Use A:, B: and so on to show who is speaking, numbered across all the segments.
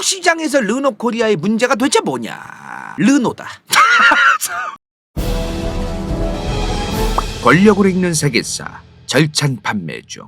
A: 한국 시장에서 르노 코리아의 문제가 도대체 뭐냐? 르노다. 권력으로 읽는 세계사 절찬 판매 중.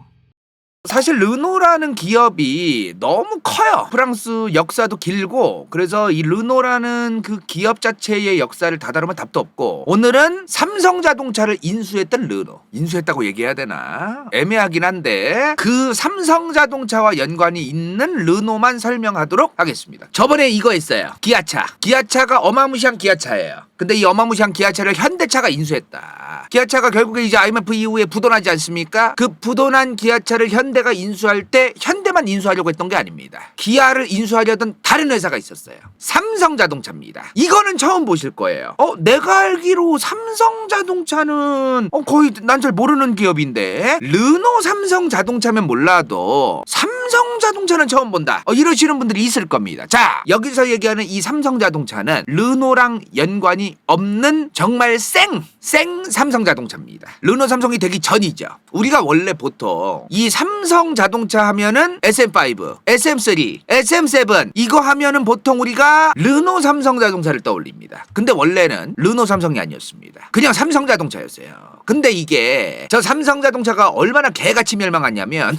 A: 사실 르노라는 기업이 너무 커요. 프랑스 역사도 길고, 그래서 이 르노라는 그 기업 자체의 역사를 다다르면 답도 없고, 오늘은 삼성자동차를 인수했던 르노, 인수했다고 얘기해야 되나 애매하긴 한데, 그 삼성자동차와 연관이 있는 르노만 설명하도록 하겠습니다. 저번에 이거 했어요. 기아차가 어마무시한 기아차예요. 근데 이 어마무시한 기아차를 현대차가 인수했다. 기아차가 결국에 이제 IMF 이후에 부도나지 않습니까? 그 부도난 기아차를 현대가 인수할 때 현대만 인수하려고 했던 게 아닙니다. 기아를 인수하려던 다른 회사가 있었어요. 삼성자동차입니다. 이거는 처음 보실 거예요. 내가 알기로 삼성자동차는 거의 난 잘 모르는 기업인데, 르노 삼성자동차면 몰라도 삼성자동차는 처음 본다, 이러시는 분들이 있을 겁니다. 자, 여기서 얘기하는 이 삼성자동차는 르노랑 연관이 없는 정말 생 삼성자동차입니다. 르노 삼성이 되기 전이죠. 우리가 원래 보통 이 삼성자동차 하면은 SM5, SM3, SM7 이거 하면은 보통 우리가 르노 삼성자동차를 떠올립니다. 근데 원래는 르노 삼성이 아니었습니다. 그냥 삼성자동차였어요. 근데 이게 저 삼성자동차가 얼마나 개같이 멸망하냐면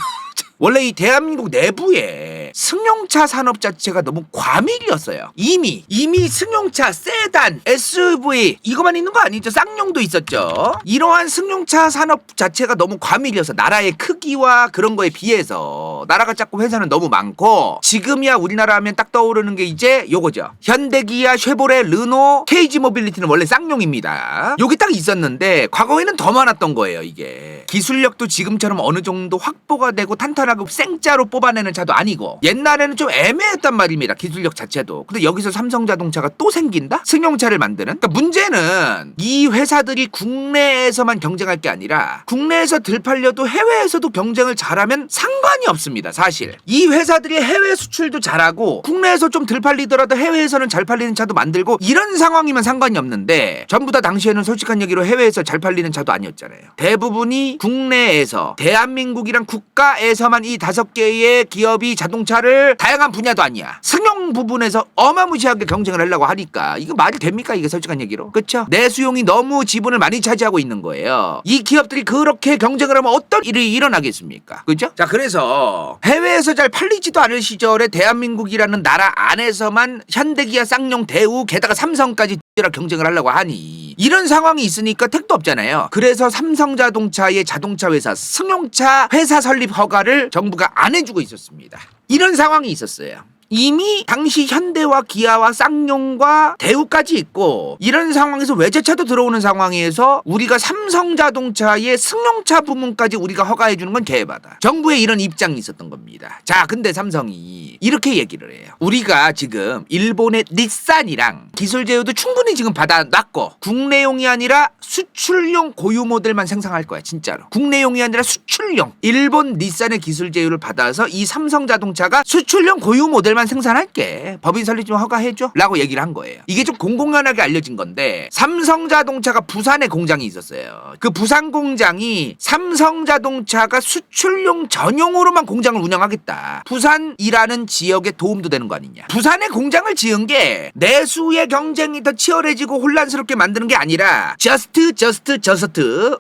A: 원래 이 대한민국 내부에 승용차 산업 자체가 너무 과밀이었어요. 이미 승용차, 세단, SUV 이거만 있는 거 아니죠? 쌍용도 있었죠. 이러한 승용차 산업 자체가 너무 과밀이어서 나라의 크기와 그런 거에 비해서 나라가 작고 회사는 너무 많고, 지금이야 우리나라 하면 딱 떠오르는 게 이제 요거죠. 현대기아, 쉐보레, 르노, KG 모빌리티는 원래 쌍용입니다. 여기 딱 있었는데 과거에는 더 많았던 거예요. 이게 기술력도 지금처럼 어느 정도 확보가 되고 탄탄하고 생짜로 뽑아내는 차도 아니고, 옛날에는 좀 애매했단 말입니다. 기술력 자체도. 근데 여기서 삼성자동차가 또 생긴다? 승용차를 만드는? 그러니까 문제는 이 회사들이 국내에서만 경쟁할 게 아니라 국내에서 들팔려도 해외에서도 경쟁을 잘하면 상관이 없습니다. 사실 이 회사들이 해외 수출도 잘하고 국내에서 좀 들팔리더라도 해외에서는 잘 팔리는 차도 만들고, 이런 상황이면 상관이 없는데, 전부 다 당시에는 솔직한 얘기로 해외에서 잘 팔리는 차도 아니었잖아요. 대부분이 국내에서 대한민국이란 국가에서만 이 5개의 기업이 자동차를 다양한 분야도 아니야, 승용 부분에서 어마무시하게 경쟁을 하려고 하니까 이거 말이 됩니까? 이게 솔직한 얘기로. 그쵸? 내수용이 너무 지분을 많이 차지하고 있는 거예요. 이 기업들이 그렇게 경쟁을 하면 어떤 일이 일어나겠습니까? 그죠? 자, 그래서 해외에서 잘 팔리지도 않을 시절에 대한민국이라는 나라 안에서만 현대기아, 쌍용, 대우, 게다가 삼성까지 경쟁을 하려고 하니, 이런 상황이 있으니까 택도 없잖아요. 그래서 삼성자동차의 자동차 회사, 승용차 회사 설립 허가를 정부가 안 해주고 있었습니다. 이런 상황이 있었어요. 이미 당시 현대와 기아와 쌍용과 대우까지 있고, 이런 상황에서 외제차도 들어오는 상황에서 우리가 삼성자동차의 승용차 부문까지 우리가 허가해 주는 건 개바다. 정부의 이런 입장이 있었던 겁니다. 자, 근데 삼성이 이렇게 얘기를 해요. 우리가 지금 일본의 닛산이랑 기술 제휴도 충분히 지금 받아놨고, 국내용이 아니라 수출용 고유 모델만 생산할 거야. 진짜로 국내용이 아니라 수출용, 일본 닛산의 기술 제휴를 받아서 이 삼성자동차가 수출용 고유 모델만 생산할게, 법인 설립 좀 허가해줘 라고 얘기를 한 거예요. 이게 좀 공공연하게 알려진 건데, 삼성자동차가 부산에 공장이 있었어요. 그 부산 공장이 삼성자동차가 수출용 전용으로만 공장을 운영하겠다, 부산이라는 지역에 도움도 되는 거 아니냐. 부산에 공장을 지은 게 내수의 경쟁이 더 치열해지고 혼란스럽게 만드는 게 아니라 just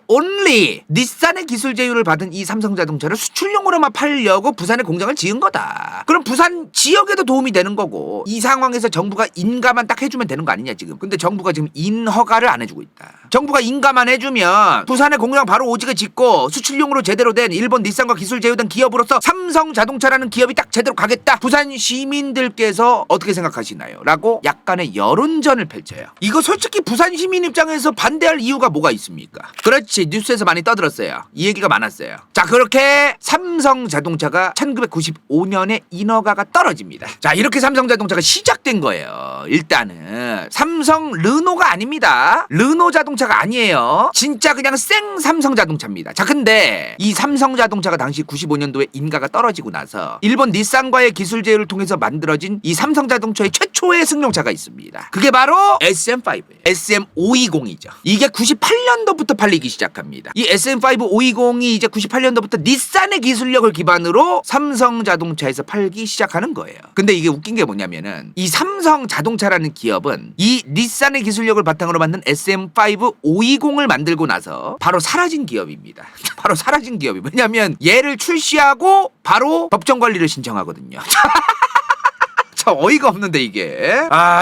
A: only 닛산의 기술 제휴를 받은 이 삼성자동차를 수출용으로만 팔려고 부산에 공장을 지은 거다. 그럼 부산 지역에도 도움이 되는 거고, 이 상황에서 정부가 인가만 딱 해주면 되는 거 아니냐 지금. 근데 정부가 지금 인허가를 안 해주고 있다. 정부가 인가만 해주면 부산에 공장 바로 오지게 짓고 수출용으로 제대로 된 일본 닛산과 기술 제휴된 기업으로서 삼성자동차라는 기업이 딱 제대로 가겠다. 부산 시민들께서 어떻게 생각하시나요? 라고 약간의 여론전을 펼쳐요. 이거 솔직히 부산 시민 입장에서 반대할 이유가 뭐가 있습니까? 그렇지, 뉴스에서 많이 떠들었어요. 이 얘기가 많았어요. 자, 그렇게 삼성자동차가 1995년에 인허가가 떨어집니다. 자, 이렇게 삼성자동차가 시작된 거예요. 일단은 삼성 르노가 아닙니다. 르노 자동차 자동차가 아니에요. 진짜 그냥 생 삼성 자동차입니다. 자, 근데 이 삼성 자동차가 당시 95년도에 인가가 떨어지고 나서 일본 닛산과의 기술 제휴를 통해서 만들어진 이 삼성 자동차의 최초의 승용차가 있습니다. 그게 바로 SM5예요. SM520이죠. 이게 98년도부터 팔리기 시작합니다. 이 SM5 520이 이제 98년도부터 닛산의 기술력을 기반으로 삼성 자동차에서 팔기 시작하는 거예요. 근데 이게 웃긴 게 뭐냐면은 이 삼성 자동차라는 기업은 이 닛산의 기술력을 바탕으로 만든 SM5 520을 만들고 나서 바로 사라진 기업입니다. 바로 사라진 기업이. 왜냐면 얘를 출시하고 바로 법정 관리를 신청하거든요. 참 어이가 없는데 이게.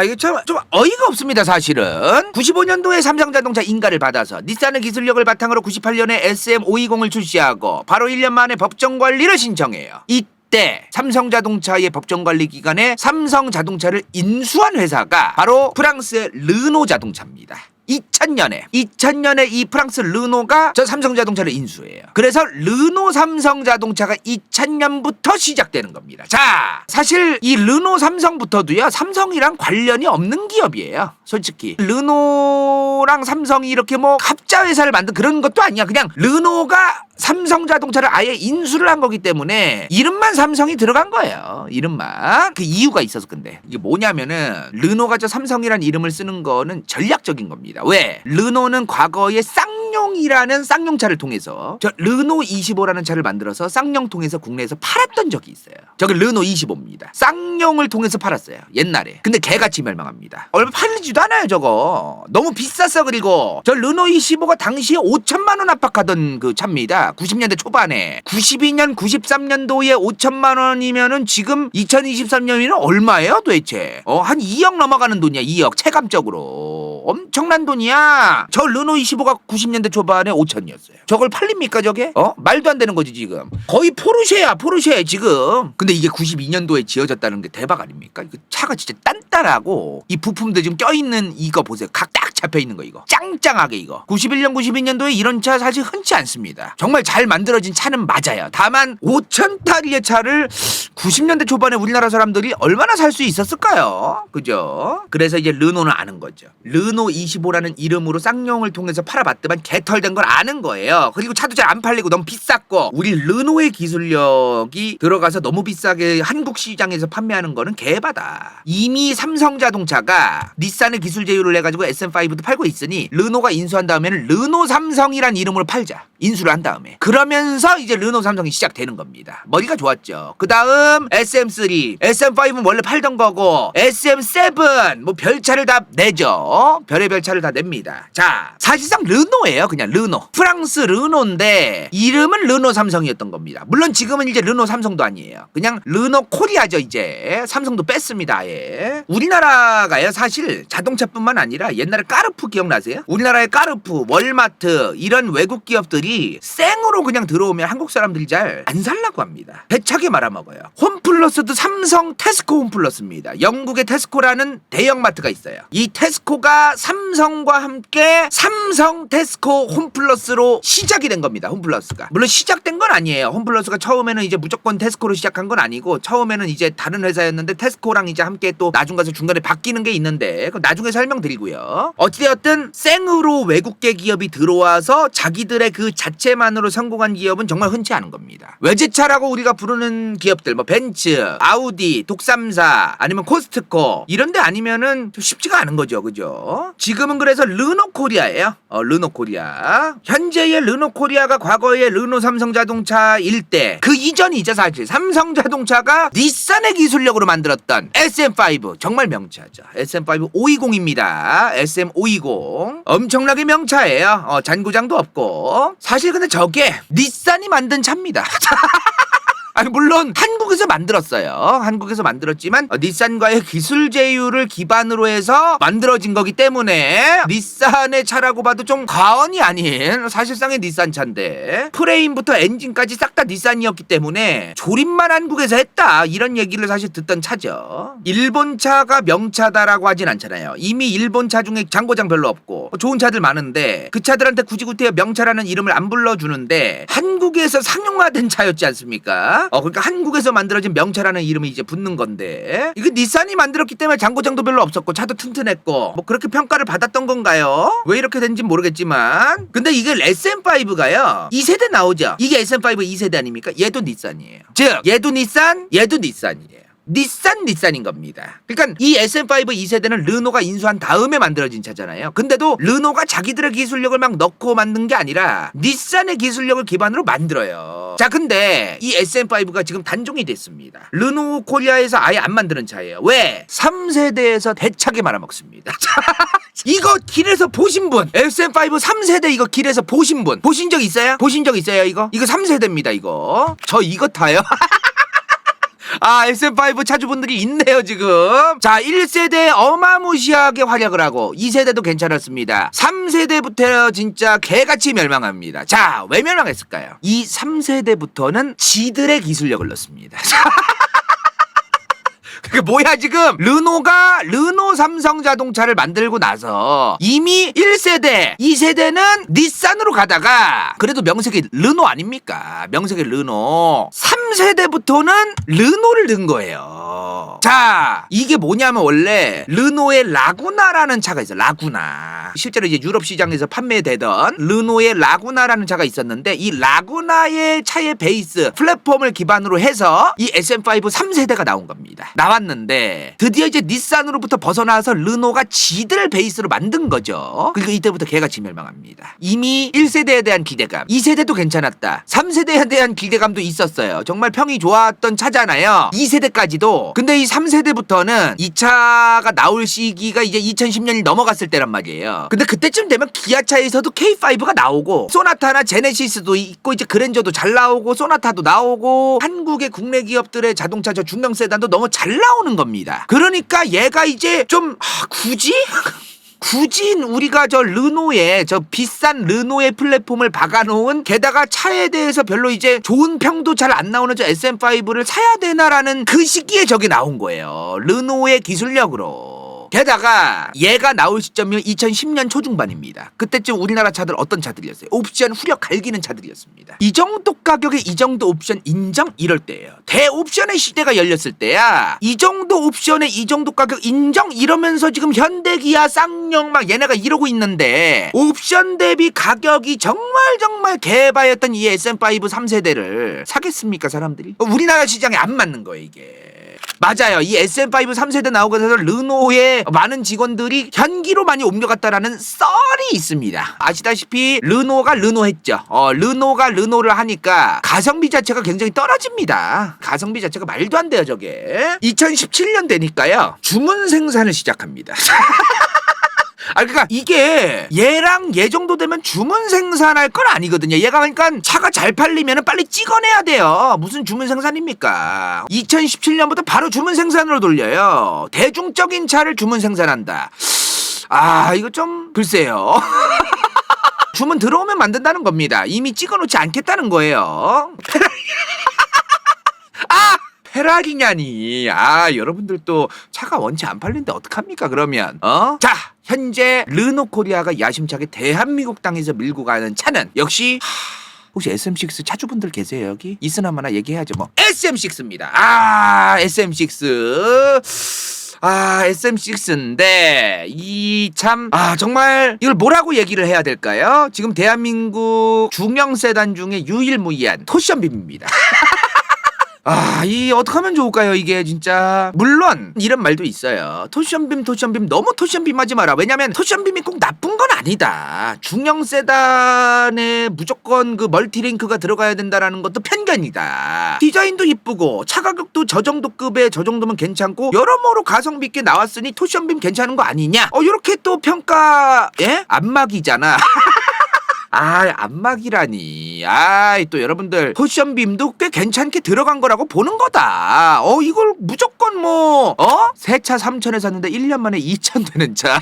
A: 이게 좀 어이가 없습니다 사실은. 95년도에 삼성자동차 인가를 받아서 닛산의 기술력을 바탕으로 98년에 SM520을 출시하고 바로 1년 만에 법정 관리를 신청해요. 이때 삼성자동차의 법정관리 기간에 삼성자동차를 인수한 회사가 바로 프랑스의 르노 자동차입니다. 2000년에 이 프랑스 르노가 저 삼성자동차를 인수해요. 그래서 르노 삼성자동차가 2000년부터 시작되는 겁니다. 자, 사실 이 르노 삼성부터도요, 삼성이랑 관련이 없는 기업이에요. 솔직히 르노랑 삼성이 이렇게 뭐 합자 회사를 만든 그런 것도 아니야. 그냥 르노가 삼성자동차를 아예 인수를 한 거기 때문에 이름만 삼성이 들어간 거예요. 이름만. 그 이유가 있어서. 근데 이게 뭐냐면은 르노가 저 삼성이라는 이름을 쓰는 거는 전략적인 겁니다. 왜? 르노는 과거에 쌍용이라는 쌍용차를 통해서 저 르노 25라는 차를 만들어서 쌍용통해서 국내에서 팔았던 적이 있어요. 저게 르노 25입니다. 쌍용을 통해서 팔았어요. 옛날에. 근데 개같이 멸망합니다. 얼마 팔리지도 않아요 저거. 너무 비쌌어. 그리고 저 르노 25가 당시에 5천만 원 압박하던 그 차입니다. 90년대 초반에. 92년 93년도에 5천만 원이면은 지금 2023년이면 얼마예요 도대체? 한 2억 넘어가는 돈이야. 2억 체감적으로. 엄청난 돈이야. 저 르노 25가 90년대 초반에 5천이었어요. 저걸 팔립니까 저게? 말도 안 되는 거지 지금. 거의 포르쉐야 포르쉐 지금. 근데 이게 92년도에 지어졌다는 게 대박 아닙니까? 그 차가 진짜 단단하고 이 부품들 지금 껴있는 이거 보세요. 각 딱 잡혀있는 거 이거. 짱짱하게 이거. 91년 92년도에 이런 차 사실 흔치 않습니다. 정말 잘 만들어진 차는 맞아요. 다만 5천짜리의 차를 90년대 초반에 우리나라 사람들이 얼마나 살 수 있었을까요? 그죠? 그래서 이제 르노는 아는 거죠. 르노 25라는 이름으로 쌍용을 통해서 팔아봤더만 개털된 걸 아는 거예요. 그리고 차도 잘 안 팔리고 너무 비쌌고 우리 르노의 기술력이 들어가서 너무 비싸게 한국 시장에서 판매하는 거는 개바다. 이미 삼성자동차가 닛산의 기술 제휴를 해가지고 SM5도 팔고 있으니 르노가 인수한 다음에는 르노 삼성이란 이름으로 팔자. 인수를 한 다음에. 그러면서 이제 르노 삼성이 시작되는 겁니다. 머리가 좋았죠. 그 다음 SM3, SM5는 원래 팔던 거고 SM7 뭐 별차를 다 내죠. 별의별 차를 다 냅니다. 자, 사실상 르노예요. 그냥 르노. 프랑스 르노인데 이름은 르노 삼성이었던 겁니다. 물론 지금은 이제 르노 삼성도 아니에요. 그냥 르노 코리아죠. 이제 삼성도 뺐습니다. 아예. 우리나라가요 사실 자동차뿐만 아니라 옛날에 까르푸 기억나세요? 우리나라의 까르푸, 월마트 이런 외국 기업들이 생으로 그냥 들어오면 한국 사람들이 잘 안 살라고 합니다. 배차게 말아먹어요. 홈플러스도 삼성 테스코 홈플러스입니다. 영국의 테스코라는 대형마트가 있어요. 이 테스코가 삼성과 함께 삼성 테스코 홈플러스로 시작이 된 겁니다. 홈플러스가. 물론 시작된 건 아니에요. 홈플러스가 처음에는 이제 무조건 테스코로 시작한 건 아니고 처음에는 이제 다른 회사였는데 테스코랑 이제 함께 또 나중 가서 중간에 바뀌는 게 있는데 그건 나중에 설명드리고요. 어찌되었든 생으로 외국계 기업이 들어와서 자기들의 그 자체만으로 성공한 기업은 정말 흔치 않은 겁니다. 외제차라고 우리가 부르는 기업들 뭐 벤츠, 아우디, 독삼사 아니면 코스트코 이런데 아니면은 좀 쉽지가 않은 거죠. 그죠? 지금은 그래서 르노 코리아예요. 르노 코리아. 현재의 르노 코리아가 과거의 르노 삼성자동차일 때 그 이전이죠 사실. 삼성자동차가 닛산의 기술력으로 만들었던 SM5 정말 명차죠. SM5 520입니다. SM520 엄청나게 명차예요. 잔고장도 없고. 사실 근데 저게 닛산이 만든 차입니다. 아니 물론 한국에서 만들었어요. 한국에서 만들었지만 닛산과의 기술 제휴를 기반으로 해서 만들어진 거기 때문에 닛산의 차라고 봐도 좀 과언이 아닌 사실상의 닛산 차인데 프레임부터 엔진까지 싹 다 닛산이었기 때문에 조립만 한국에서 했다 이런 얘기를 사실 듣던 차죠. 일본 차가 명차다라고 하진 않잖아요. 이미 일본 차 중에 장고장 별로 없고 좋은 차들 많은데 그 차들한테 굳이 명차라는 이름을 안 불러주는데 한국에서 상용화된 차였지 않습니까? 그러니까 한국에서 만들어진 명차라는 이름이 이제 붙는 건데 이거 닛산이 만들었기 때문에 잔고장도 별로 없었고 차도 튼튼했고 뭐 그렇게 평가를 받았던 건가요? 왜 이렇게 된지 모르겠지만 근데 이게 SM5가요 2세대 나오죠. 이게 SM5 2세대 아닙니까? 얘도 닛산이에요. 즉 얘도 닛산 얘도 닛산이에요. 닛산인 겁니다. 그러니까 이 SM5 2세대는 르노가 인수한 다음에 만들어진 차잖아요. 근데도 르노가 자기들의 기술력을 막 넣고 만든 게 아니라 닛산의 기술력을 기반으로 만들어요. 자 근데 이 SM5가 지금 단종이 됐습니다. 르노 코리아에서 아예 안 만드는 차예요. 왜? 3세대에서 대차게 말아먹습니다. 이거 길에서 보신 분 SM5 3세대 이거 길에서 보신 분 보신 적 있어요? 보신 적 있어요 이거? 이거 3세대입니다 이거. 저 이거 타요. SM5 차주분들이 있네요 지금. 자 1세대 어마무시하게 활약을 하고 2세대도 괜찮았습니다. 3세대부터 진짜 개같이 멸망합니다. 자 왜 멸망했을까요? 이 3세대부터는 지들의 기술력을 넣습니다. 그게 뭐야 지금 르노가 르노 삼성 자동차를 만들고 나서 이미 1세대 2세대는 닛산으로 가다가 그래도 명색이 르노 아닙니까? 명색이 르노 3세대부터는 르노를 넣은 거예요. 자 이게 뭐냐면 원래 르노의 라구나라는 차가 있어요. 라구나 실제로 이제 유럽 시장에서 판매되던 르노의 라구나라는 차가 있었는데 이 라구나의 차의 베이스 플랫폼을 기반으로 해서 이 SM5 3세대가 나온 겁니다. 나왔는데 드디어 이제 닛산으로부터 벗어나서 르노가 지들 베이스로 만든 거죠. 그리고 이때부터 개같이 멸망합니다. 이미 1세대에 대한 기대감 2세대도 괜찮았다 3세대에 대한 기대감도 있었어요. 정말 평이 좋았던 차잖아요 2세대까지도. 근데 이 3세대부터는 이 차가 나올 시기가 이제 2010년이 넘어갔을 때란 말이에요. 근데 그때쯤 되면 기아차에서도 K5가 나오고 소나타나 제네시스도 있고 이제 그랜저도 잘 나오고 소나타도 나오고 한국의 국내 기업들의 자동차 저 중형 세단도 너무 잘 나오는 겁니다. 그러니까 얘가 이제 좀 굳이 우리가 저 르노의 저 비싼 르노의 플랫폼을 박아놓은 게다가 차에 대해서 별로 이제 좋은 평도 잘 안 나오는 저 SM5를 사야 되나라는 그 시기에 저게 나온 거예요. 르노의 기술력으로. 게다가 얘가 나올 시점이 2010년 초중반입니다. 그때쯤 우리나라 차들 어떤 차들이었어요? 옵션 후려 갈기는 차들이었습니다. 이 정도 가격에 이 정도 옵션 인정? 이럴 때예요. 대옵션의 시대가 열렸을 때야 이 정도 옵션에 이 정도 가격 인정? 이러면서 지금 현대 기아 쌍용 막 얘네가 이러고 있는데 옵션 대비 가격이 정말 개바였던 이 SM5 3세대를 사겠습니까 사람들이? 우리나라 시장에 안 맞는 거예요 이게. 맞아요. 이 SM5 3세대 나오고 나서 르노의 많은 직원들이 현기로 많이 옮겨갔다라는 썰이 있습니다. 아시다시피 르노가 르노 했죠. 르노가 르노를 하니까 가성비 자체가 굉장히 떨어집니다. 가성비 자체가 말도 안 돼요 저게. 2017년 되니까요 주문 생산을 시작합니다. 그러니까 이게 얘랑 얘 정도 되면 주문 생산할 건 아니거든요. 얘가 그러니까 차가 잘 팔리면 빨리 찍어내야 돼요. 무슨 주문 생산입니까? 2017년부터 바로 주문 생산으로 돌려요. 대중적인 차를 주문 생산한다. 이거 좀 글쎄요. 주문 들어오면 만든다는 겁니다. 이미 찍어놓지 않겠다는 거예요. 페라리냐니. 여러분들 또 차가 원체 안 팔린데 어떡합니까 그러면 자 현재 르노 코리아가 야심차게 대한민국 땅에서 밀고 가는 차는 역시 혹시 SM6 차주분들 계세요 여기? 있으나마나 얘기해야죠 뭐. SM6입니다. SM6 SM6인데 이 참 정말 이걸 뭐라고 얘기를 해야 될까요? 지금 대한민국 중형 세단 중에 유일무이한 토션빔입니다. 이 어떡하면 좋을까요 이게 진짜. 물론 이런 말도 있어요. 토션빔 너무 토션빔 하지 마라. 왜냐면 토션빔이 꼭 나쁜 건 아니다. 중형 세단에 무조건 그 멀티링크가 들어가야 된다라는 것도 편견이다. 디자인도 이쁘고 차 가격도 저 정도 급에 저 정도면 괜찮고 여러모로 가성비 있게 나왔으니 토션빔 괜찮은 거 아니냐 요렇게 또 평가 안막이잖아. 안막이라니. 또 여러분들 토션빔도 꽤 괜찮게 들어간 거라고 보는 거다. 이걸 무조건 새 차 3천에 샀는데 1년 만에 2천 되는 차.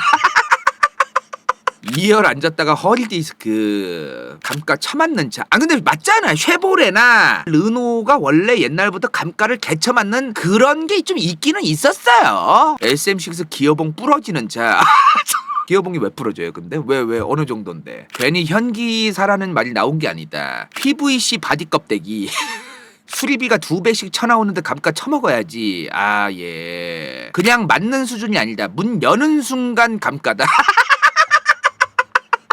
A: 2열 앉았다가 허리 디스크 감가 처맞는 차. 근데 맞잖아. 쉐보레나 르노가 원래 옛날부터 감가를 개처맞는 그런 게 좀 있기는 있었어요. SM6 기어봉 부러지는 차. 기어봉이 왜 부러져요 근데? 왜 어느 정도인데? 괜히 현기사라는 말이 나온 게 아니다. PVC 바디 껍데기. 수리비가 2배씩 쳐나오는데 감가 쳐먹어야지. 아, 예. 그냥 맞는 수준이 아니다. 문 여는 순간 감가다.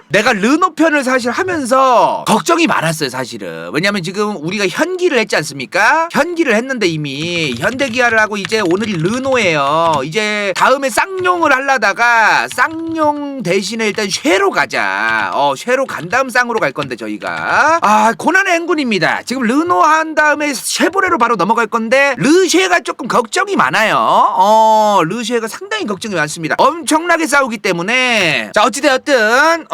A: 내가 르노 편을 사실 하면서 걱정이 많았어요, 사실은. 왜냐면 지금 우리가 현기를 했지 않습니까? 현기를 했는데 이미 현대기아를 하고 이제 오늘이 르노예요. 이제 다음에 쌍용을 하려다가 쌍용 대신에 일단 쉐로 가자. 쉐로 간 다음 쌍으로 갈 건데 저희가. 아, 고난의 행군입니다. 지금 르노 한 다음에 쉐보레로 바로 넘어갈 건데 르쉐가 조금 걱정이 많아요. 르쉐가 상당히 걱정이 많습니다. 엄청나게 싸우기 때문에. 자, 어찌되었든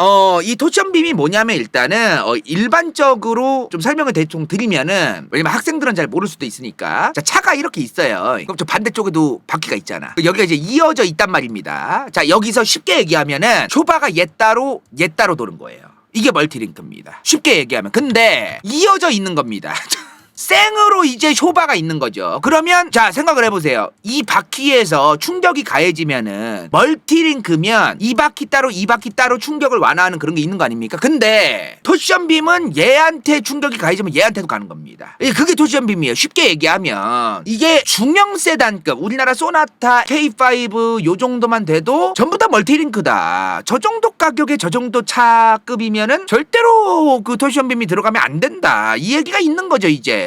A: 이 토션빔이 뭐냐면 일단은 일반적으로 좀 설명을 대충 드리면은, 왜냐면 학생들은 잘 모를 수도 있으니까. 자, 차가 이렇게 있어요. 그럼 저 반대쪽에도 바퀴가 있잖아. 여기가 이제 이어져 있단 말입니다. 자, 여기서 쉽게 얘기하면은 쇼바가 얘 따로 도는 거예요. 이게 멀티링크입니다. 쉽게 얘기하면. 근데 이어져 있는 겁니다. 생으로 이제 쇼바가 있는 거죠. 그러면 자, 생각을 해보세요. 이 바퀴에서 충격이 가해지면은 멀티링크면 이 바퀴 따로 충격을 완화하는 그런 게 있는 거 아닙니까? 근데 토션빔은 얘한테 충격이 가해지면 얘한테도 가는 겁니다. 그게 토션빔이에요. 쉽게 얘기하면 이게 중형 세단급, 우리나라 소나타 K5 요 정도만 돼도 전부 다 멀티링크다. 저 정도 가격에 저 정도 차급이면은 절대로 그 토션빔이 들어가면 안 된다. 이 얘기가 있는 거죠, 이제.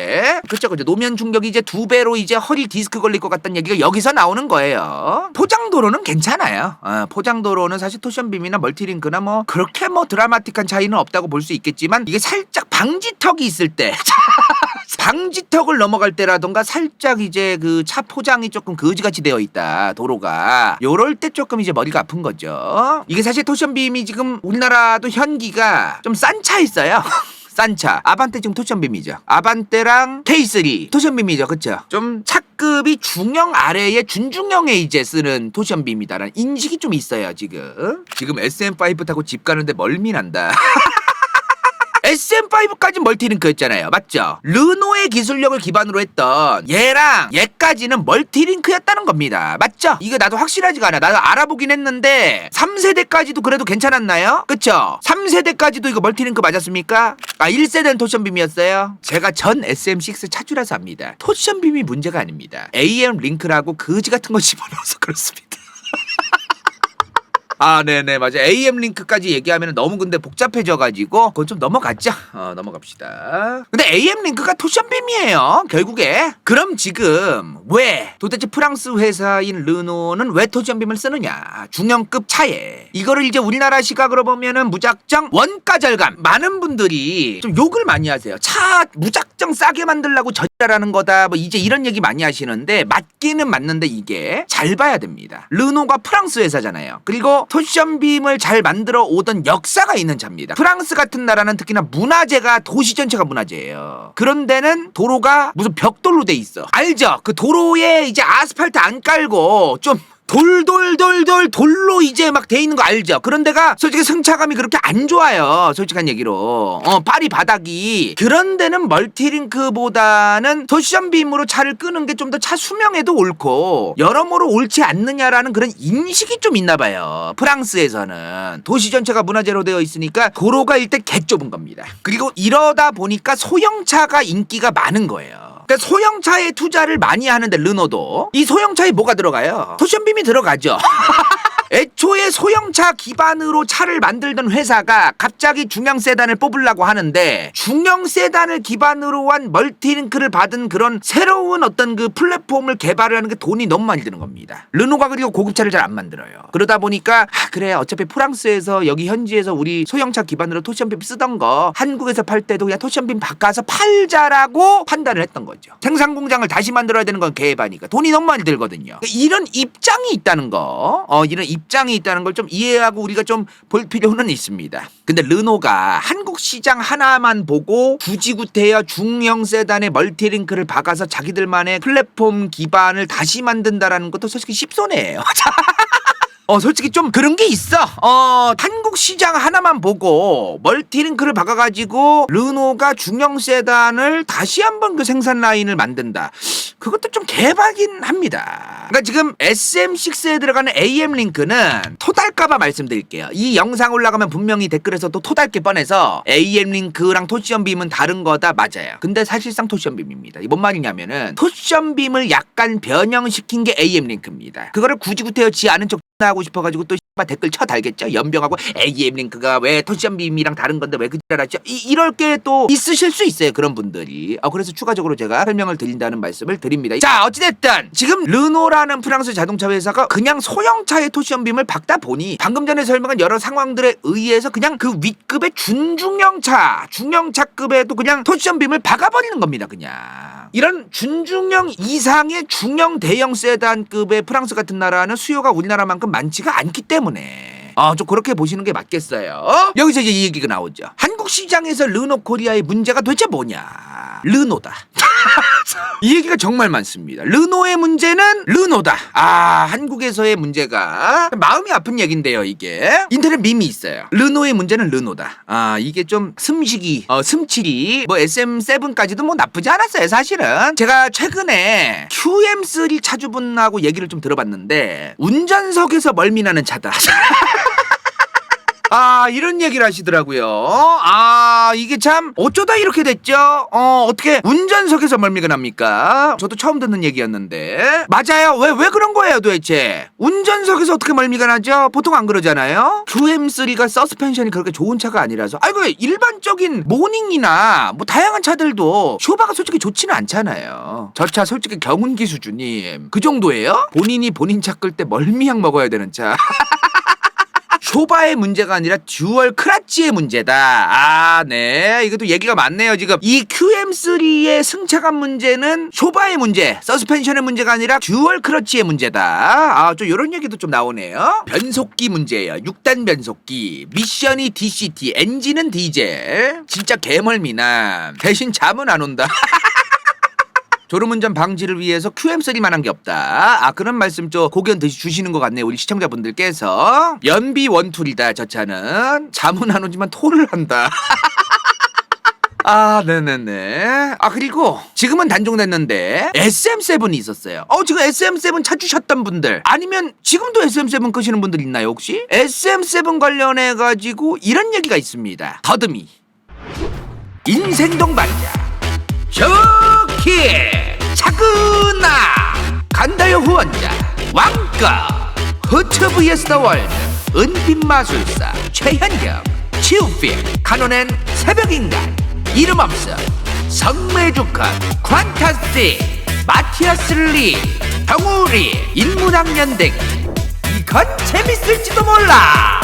A: 그쵸. 노면 충격이 이제 2배로 이제 허리 디스크 걸릴 것 같다는 얘기가 여기서 나오는 거예요. 포장도로는 괜찮아요. 포장도로는 사실 토션빔이나 멀티링크나 뭐 그렇게 뭐 드라마틱한 차이는 없다고 볼 수 있겠지만, 이게 살짝 방지턱이 있을 때 방지턱을 넘어갈 때라던가 살짝 이제 그 차 포장이 조금 거지같이 되어 있다, 도로가. 요럴 때 조금 이제 머리가 아픈 거죠. 이게 사실 토션빔이 지금 우리나라도 현기가 좀 싼 차 있어요. 싼 차. 아반떼 지금 토션빔이죠. 아반떼랑 K3 토션빔이죠. 그쵸? 좀 차급이 중형 아래에 준중형에 이제 쓰는 토션빔이다라는 인식이 좀 있어요, 지금. 지금 SM5 타고 집 가는데 멀미 난다. SM5까지 멀티링크였잖아요. 맞죠? 르노의 기술력을 기반으로 했던 얘랑 얘까지는 멀티링크였다는 겁니다. 맞죠? 이거 나도 확실하지가 않아. 나도 알아보긴 했는데 3세대까지도 그래도 괜찮았나요? 그쵸? 3세대까지도 이거 멀티링크 맞았습니까? 1세대는 토션빔이었어요. 제가 전 SM6 차주라서 압니다. 토션빔이 문제가 아닙니다. AM 링크라고 거지 같은 거 집어넣어서 그렇습니다. 아, 네네, 맞아. AM 링크까지 얘기하면 너무 근데 복잡해져가지고 그건 좀 넘어갔죠. 넘어갑시다. 근데 AM 링크가 토션빔이에요, 결국에. 그럼 지금 왜 도대체 프랑스 회사인 르노는 왜 토션빔을 쓰느냐? 중형급 차에 이거를 이제 우리나라 시각으로 보면은 무작정 원가 절감. 많은 분들이 좀 욕을 많이 하세요. 차 무작정 싸게 만들려고 저지라는 거다, 뭐 이제 이런 얘기 많이 하시는데, 맞기는 맞는데 이게 잘 봐야 됩니다. 르노가 프랑스 회사잖아요. 그리고 토션빔을 잘 만들어 오던 역사가 있는 차입니다. 프랑스 같은 나라는 특히나 문화재가 도시 전체가 문화재예요. 그런 데는 도로가 무슨 벽돌로 돼 있어. 알죠? 그 도로에 이제 아스팔트 안 깔고 좀 돌로 이제 막 돼 있는 거 알죠? 그런 데가 솔직히 승차감이 그렇게 안 좋아요, 솔직한 얘기로. 파리 바닥이. 그런 데는 멀티링크보다는 토션빔으로 차를 끄는 게 좀 더 차 수명에도 옳고 여러모로 옳지 않느냐라는 그런 인식이 좀 있나 봐요. 프랑스에서는 도시 전체가 문화재로 되어 있으니까 도로가 일단 개 좁은 겁니다. 그리고 이러다 보니까 소형차가 인기가 많은 거예요. 그러니까 소형차에 투자를 많이 하는데 르노도 이 소형차에 뭐가 들어가요? 토션빔이 들어가죠. 애초에 소형차 기반으로 차를 만들던 회사가 갑자기 중형 세단을 뽑으려고 하는데, 중형 세단을 기반으로 한 멀티링크를 받은 그런 새로운 어떤 그 플랫폼을 개발을 하는 게 돈이 너무 많이 드는 겁니다. 르노가 그리고 고급차를 잘 안 만들어요. 그러다 보니까 그래, 어차피 프랑스에서 여기 현지에서 우리 소형차 기반으로 토션빔 쓰던 거 한국에서 팔 때도 그냥 토션빔 바꿔서 팔자라고 판단을 했던 거죠. 생산 공장을 다시 만들어야 되는 건 개바니까 돈이 너무 많이 들거든요. 이런 입장이 있다는 거, 이런 입장이 있다는 걸 좀 이해하고 우리가 좀 볼 필요는 있습니다. 근데 르노가 한국 시장 하나만 보고 구지구태여 중형 세단에 멀티링크를 박아서 자기들만의 플랫폼 기반을 다시 만든다라는 것도 솔직히 씹소네예요. 솔직히 좀 그런 게 있어. 한국 시장 하나만 보고 멀티링크를 박아가지고 르노가 중형 세단을 다시 한번 그 생산 라인을 만든다. 그것도 좀 개박이긴 합니다. 그러니까 지금 SM6에 들어가는 AM 링크는 토달까봐 말씀드릴게요. 이 영상 올라가면 분명히 댓글에서 또 토달 게 뻔해서 AM 링크랑 토시언빔은 다른 거다. 맞아요. 근데 사실상 토시언빔입니다. 이게 뭔 말이냐면은 토시언빔을 약간 변형시킨 게 AM 링크입니다. 그거를 굳이 구태여 지 않은 척 하고 싶어가지고 또 댓글 쳐 달겠죠. 연병하고 AM 링크가 왜 토시언빔이랑 다른 건데 왜 그 지랄하죠? 이럴 게 또 있으실 수 있어요. 그런 분들이. 그래서 추가적으로 제가 설명을 드린다는 말씀을 드립니다. 자, 어찌됐든 지금 르노라는 프랑스 자동차 회사가 그냥 소형차의 토시언빔을 박다 보니 방금 전에 설명한 여러 상황들에 의해서 그냥 그 윗급의 중형차, 중형차급에도 그냥 토시언빔을 박아버리는 겁니다. 그냥. 이런 준중형 이상의 중형 대형 세단급의 프랑스 같은 나라는 수요가 우리나라만큼 많지가 않기 때문에 좀 그렇게 보시는 게 맞겠어요. 여기서 이제 이 얘기가 나오죠. 한국 시장에서 르노 코리아의 문제가 도대체 뭐냐? 르노다. 이 얘기가 정말 많습니다. 르노의 문제는 르노다. 한국에서의 문제가 마음이 아픈 얘긴데요. 이게 인터넷 밈이 있어요. 르노의 문제는 르노다. 이게 좀 숨쉬기 숨칠이 SM7까지도 뭐 나쁘지 않았어요. 사실은 제가 최근에 QM3 차주분하고 얘기를 좀 들어봤는데 운전석에서 멀미나는 차다. 이런 얘기를 하시더라고요. 이게 참 어쩌다 이렇게 됐죠? 어떻게 운전석에서 멀미가 납니까? 저도 처음 듣는 얘기였는데. 맞아요. 왜 그런 거예요 도대체? 운전석에서 어떻게 멀미가 나죠? 보통 안 그러잖아요? QM3가 서스펜션이 그렇게 좋은 차가 아니라서. 일반적인 모닝이나 뭐 다양한 차들도 쇼바가 솔직히 좋지는 않잖아요. 저 차 솔직히 경운기 수준님. 그 정도예요? 본인이 본인 차 끌 때 멀미약 먹어야 되는 차. 쇼바의 문제가 아니라 듀얼 크라치의 문제다. 네. 이것도 얘기가 많네요. 지금 이 QM3의 승차감 문제는 쇼바의 문제, 서스펜션의 문제가 아니라 듀얼 크러치의 문제다. 좀 이런 얘기도 좀 나오네요. 변속기 문제예요. 6단 변속기. 미션이 DCT, 엔진은 디젤. 진짜 개멀미나. 대신 잠은 안 온다. 졸음운전 방지를 위해서 QM3만 한 게 없다. 그런 말씀 좀 고견 주시는 것 같네요. 우리 시청자분들께서. 연비 원툴이다. 저 차는. 잠은 안 오지만 토를 한다. 네네네. 그리고 지금은 단종됐는데 SM7이 있었어요. 지금 SM7 찾으셨던 분들 아니면 지금도 SM7 끄시는 분들 있나요 혹시? SM7 관련해가지고 이런 얘기가 있습니다. 더듬이 인생동 반자 좋기 차근아 간다요 후원자 왕가 허츠 vs 더 월드 은빛마술사 최현경 치우필 카논엔 새벽인간 이름없어 성매주컷 콴타스틱 마티아스 리 병우리 인문학연대기 이건 재밌을지도 몰라.